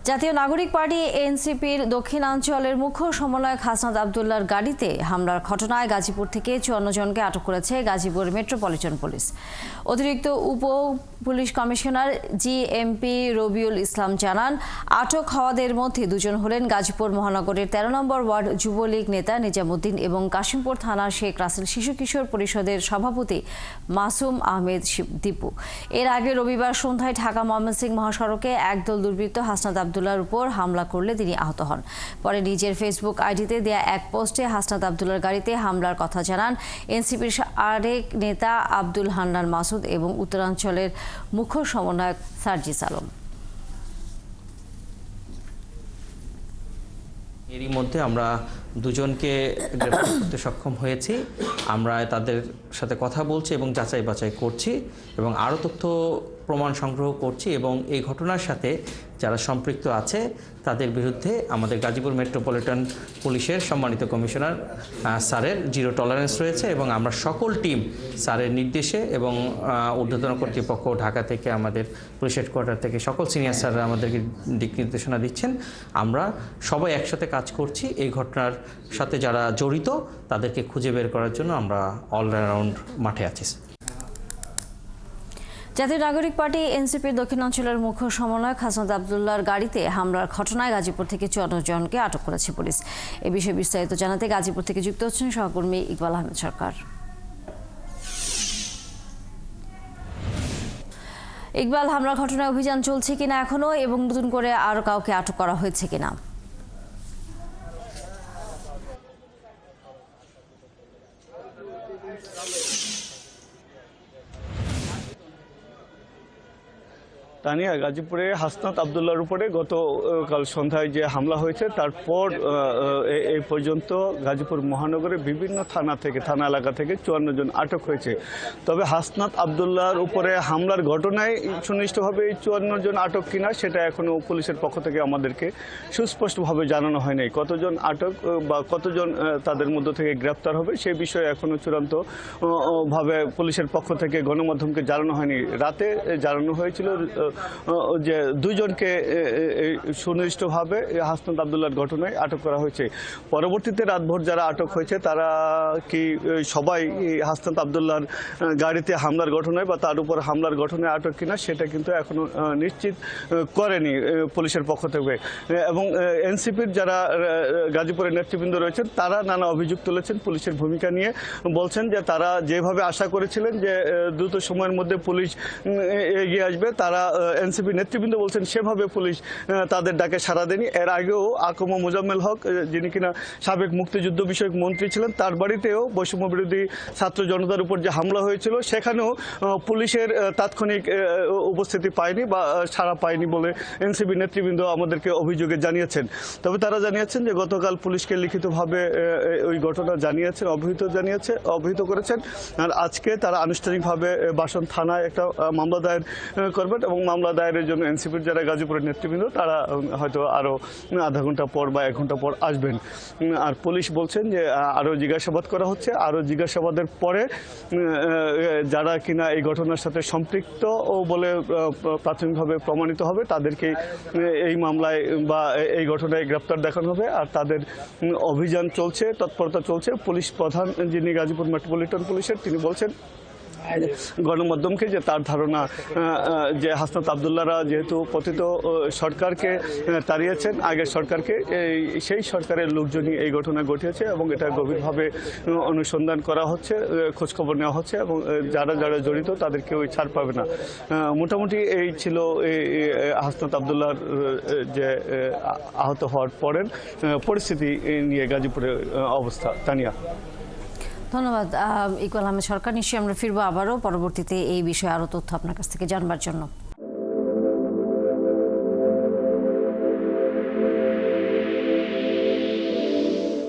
জাতীয় নাগরিক পার্টি এনসিপির দক্ষিণাঞ্চলের মুখ্য সমন্বয়ক হাসনাত আব্দুল্লাহর গাড়িতে হামলার ঘটনায় গাজীপুর থেকে 54 জনকে আটক করেছে গাজীপুর মেট্রোপলিটন পুলিশ। অতিরিক্ত উপ police commissioner GMP Rabiul Islam জানান, আটক হওয়াদের মধ্যে দুজন হলেন গাজীপুর মহানগরের 13 নম্বর ওয়ার্ড যুবলীগ নেতা নিজামুদ্দিন এবং কাশিমপুর থানার শেখ রাসেল শিশু কিশোর পরিষদের সভাপতি মাসুম আহমেদ দীপু। এর আগে রবিবার সন্ধ্যায় ঢাকা ময়মনসিংহ মহাসড়কে একদল দুর্বৃত্ত হাসনাত আব্দুল্লাহর উপর হামলা করলে তিনি আহত হন। পরে নিজের ফেসবুক আইডিতে দেয়া এক পোস্টে হাসনাত আব্দুল্লাহর গাড়িতে হামলার কথা জানান এনসিপির আরেক নেতা আব্দুল হান্নান মাসুদ এবং উত্তরাঞ্চলের মুখ্য সমন্বয়ক সার্জিস আলম। এরই মধ্যে আমরা দুজনকে গ্রেফতার করতে সক্ষম হয়েছি। আমরা তাদের সাথে কথা বলছি এবং যাচাই বাছাই করছি এবং আরও তথ্য প্রমাণ সংগ্রহ করছি এবং এই ঘটনার সাথে যারা সম্পৃক্ত আছে তাদের বিরুদ্ধে আমাদের গাজীপুর মেট্রোপলিটন পুলিশের সম্মানিত কমিশনার স্যারের জিরো টলারেন্স রয়েছে এবং আমরা সকল টিম স্যারের নির্দেশে এবং ঊর্ধ্বতন কর্তৃপক্ষ ঢাকা থেকে আমাদের পুলিশ হেডকোয়ার্টার থেকে সকল সিনিয়র স্যাররা আমাদেরকে দিক নির্দেশনা দিচ্ছেন। আমরা সবাই একসাথে কাজ করছি। এই ঘটনার সাথে যারা জড়িত তাদেরকে খুঁজে বের করার জন্য আমরা অলরাউন্ড মাঠে আছি। জাতীয় নাগরিক পার্টি এনসিপির দক্ষিণাঞ্চলের মুখ্য সমন্বয়ক হাসনাত আব্দুল্লাহর গাড়িতে হামলার ঘটনায় গাজীপুর থেকে 54 জনকে আটক করেছে পুলিশ। এ বিষয়ে বিস্তারিত জানাতে গাজীপুর থেকে যুক্ত হচ্ছেন সহকর্মী ইকবাল আহমেদ সরকার। ইকবাল, হামলার ঘটনায় অভিযান চলছে কিনা এখনো এবং নতুন করে আরো কাউকে আটক করা হয়েছে কিনা? তানিয়া, গাজীপুরে হাসনাত আব্দুল্লাহর উপরে গতকাল সন্ধ্যায় যে হামলা হয়েছে তারপর এই পর্যন্ত গাজীপুর মহানগরে বিভিন্ন থানা এলাকা থেকে 54 জন আটক হয়েছে। তবে হাসনাত আব্দুল্লাহর উপরে হামলার ঘটনায় সুনির্দিষ্টভাবে এই 54 জন আটক কিনা সেটা এখনও পুলিশের পক্ষ থেকে আমাদেরকে সুস্পষ্টভাবে জানানো হয়নি। কতজন আটক বা কতজন তাদের মধ্য থেকে গ্রেপ্তার হবে সে বিষয়ে এখনও চূড়ান্তভাবে পুলিশের পক্ষ থেকে গণমাধ্যমকে জানানো হয়নি। রাতে জানানো হয়েছিল যে দুইজনকে সুনির্দিষ্টভাবে হাসনাত আব্দুল্লাহর ঘটনায় আটক করা হয়েছে। পরবর্তীতে রাতভর যারা আটক হয়েছে তারা কি সবাই হাসনাত আব্দুল্লাহর গাড়িতে হামলার ঘটনায় বা তার উপর হামলার ঘটনায় আটক কিনা সেটা কিন্তু এখনো নিশ্চিত করেনি পুলিশের পক্ষ থেকে। এবং এনসিপির যারা গাজীপুরের নেতৃবৃন্দ রয়েছেন তারা নানা অভিযোগ তুলেছেন পুলিশের ভূমিকা নিয়ে। বলছেন যে তারা যেভাবে আশা করেছিলেন যে দ্রুত সময়ের মধ্যে পুলিশ এগিয়ে আসবে, তারা এনসিপি নেতৃবৃন্দ বলছেন সেভাবে পুলিশ তাদের ডাকে সাড়া দেয়নি। এর আগেও আকম মোজাম্মেল হক, যিনি কিনা সাবেক মুক্তিযুদ্ধ বিষয়ক মন্ত্রী ছিলেন, তার বাড়িতেও বৈষম্য বিরোধী ছাত্র জনতার উপর যে হামলা হয়েছিল সেখানেও পুলিশের তাৎক্ষণিক উপস্থিতি পায়নি বা সাড়া পায়নি বলে এনসিপি নেতৃবৃন্দ আমাদেরকে অভিযোগে জানিয়েছেন। তবে তারা জানিয়েছেন যে গতকাল পুলিশকে লিখিতভাবে ওই ঘটনা অবহিত করেছেন। আর আজকে তারা আনুষ্ঠানিকভাবে বাসন থানায় একটা মামলা দায়ের করবেন এবং মামলা দায়েরের জন্য এনসিপির যারা গাজীপুরের নেতৃবৃন্দ তারা হয়তো আরও আধা ঘন্টা পর বা 1 ঘন্টা পর আসবেন। আর পুলিশ বলছেন যে আরও জিজ্ঞাসাবাদ করা হচ্ছে। আরও জিজ্ঞাসাবাদের পরে যারা কিনা এই ঘটনার সাথে সম্পৃক্ত বলে প্রাথমিকভাবে প্রমাণিত হবে তাদেরকে এই মামলায় বা এই ঘটনায় গ্রেপ্তার দেখানো হবে। আর তাদের অভিযান চলছে, তৎপরতা চলছে। পুলিশ প্রধান যিনি গাজীপুর মেট্রোপলিটন পুলিশের, তিনি বলছেন গণমাধ্যমকে যে তার ধারণা যে হাসনাত আব্দুল্লাহরা যেহেতু পতিত সরকারকে তাড়িয়েছেন, আগের সরকারকে, সেই সরকারের লোকজনই এই ঘটনা ঘটিয়েছে এবং এটা গভীরভাবে অনুসন্ধান করা হচ্ছে, খোঁজখবর নেওয়া হচ্ছে এবং যারা জড়িত তাদেরকে ওই ছাড় পাবে না। মোটামুটি এই ছিল হাসনাত আব্দুল্লাহর যে আহত হওয়ার পরের পরিস্থিতি নিয়ে গাজীপুরের অবস্থা। তানিয়া, ধন্যবাদ ইকবাল আহমেদ সরকার। নিশ্চয়ই আমরা ফিরবো আবারও পরবর্তীতে এই বিষয়ে আরও তথ্য আপনার কাছ থেকে জানবার জন্য।